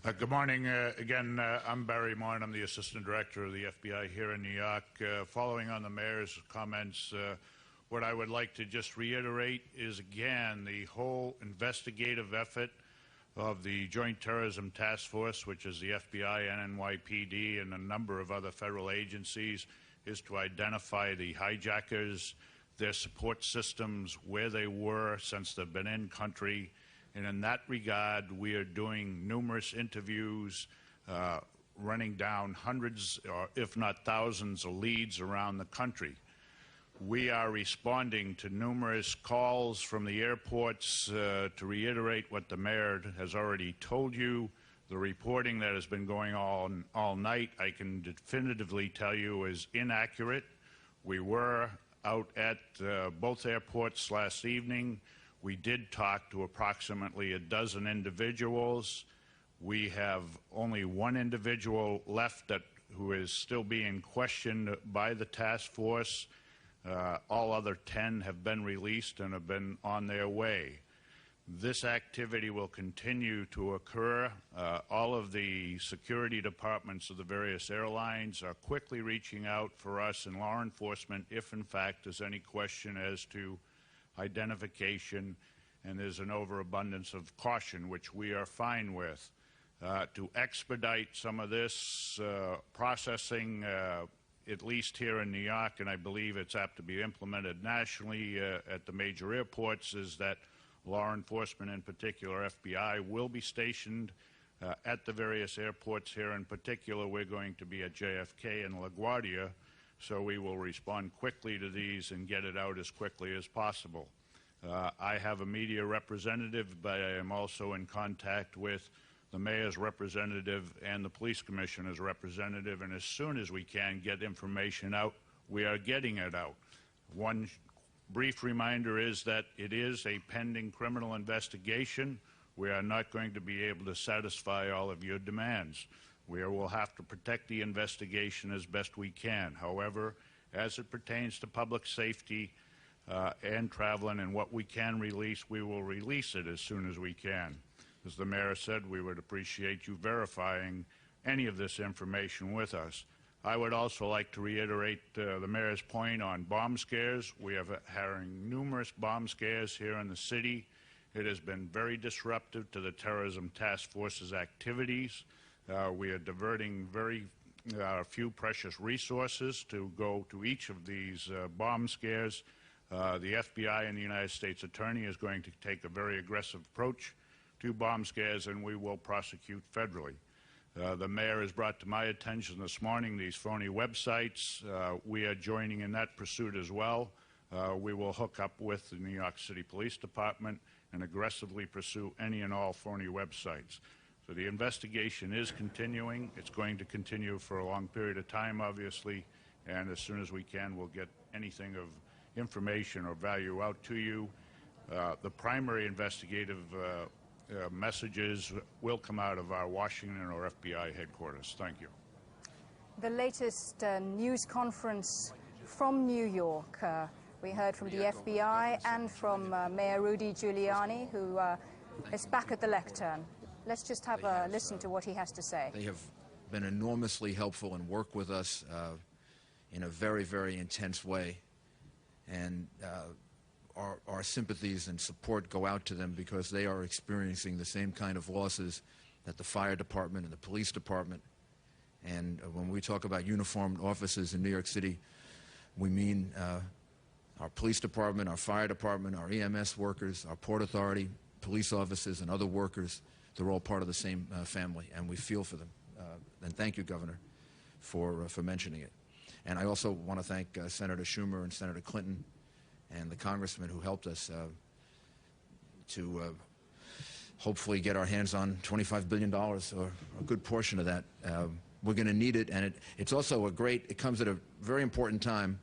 Good morning. I'm Barry Mawn. I'm the Assistant Director of the FBI here in New York. Following on the Mayor's comments, what I would like to just reiterate is, again, the whole investigative effort of the Joint Terrorism Task Force, which is the FBI, NYPD, and a number of other federal agencies, is to identify the hijackers, their support systems, where they were since they've been in country. And in that regard, we are doing numerous interviews, running down hundreds, or if not thousands, of leads around the country. We are responding to numerous calls from the airports to reiterate what the mayor has already told you. The reporting that has been going on all night, I can definitively tell you, is inaccurate. We were out at both airports last evening. We did talk to approximately a dozen individuals. We have only one individual left who is still being questioned by the task force. All other 10 have been released and have been on their way. This activity will continue to occur. All of the security departments of the various airlines are quickly reaching out for us in law enforcement if, in fact, there's any question as to identification, and there's an overabundance of caution, which we are fine with. To expedite some of this processing, at least here in New York, and I believe it's apt to be implemented nationally at the major airports, is that law enforcement, in particular FBI, will be stationed at the various airports here. In particular, we're going to be at JFK and LaGuardia, so we will respond quickly to these and get it out as quickly as possible. I have a media representative, but I am also in contact with the mayor's representative and the police commissioner's representative, and as soon as we can get information out, we are getting it out. One brief reminder is that it is a pending criminal investigation. We are not going to be able to satisfy all of your demands. We will have to protect the investigation as best we can. However, as it pertains to public safety and traveling and what we can release, we will release it as soon as we can. As the mayor said, we would appreciate you verifying any of this information with us. I would also like to reiterate the mayor's point on bomb scares. We have having numerous bomb scares here in the city. It has been very disruptive to the Terrorism Task Force's activities. We are diverting very few precious resources to go to each of these bomb scares. The FBI and the United States Attorney is going to take a very aggressive approach to bomb scares, and we will prosecute federally. The mayor has brought to my attention this morning these phony websites. We are joining in that pursuit as well. We will hook up with the New York City Police Department and aggressively pursue any and all phony websites. So the investigation is continuing. It's going to continue for a long period of time, obviously, and as soon as we can, we'll get anything of information or value out to you. The primary investigative messages will come out of our Washington or FBI headquarters. Thank you. The latest news conference from New York. We heard from the FBI and from Mayor Rudy Giuliani, who is back at the lectern. Let's just have a listen to what he has to say. They have been enormously helpful and work with us in a very, very intense way. And our sympathies and support go out to them because they are experiencing the same kind of losses that the fire department and the police department. And when we talk about uniformed officers in New York City, we mean our police department, our fire department, our EMS workers, our Port Authority, police officers, and other workers. They're all part of the same family, and we feel for them. And thank you, Governor, for mentioning it. And I also want to thank Senator Schumer and Senator Clinton and the congressman who helped us to hopefully get our hands on $25 billion, or a good portion of that. We're going to need it, and it's also it comes at a very important time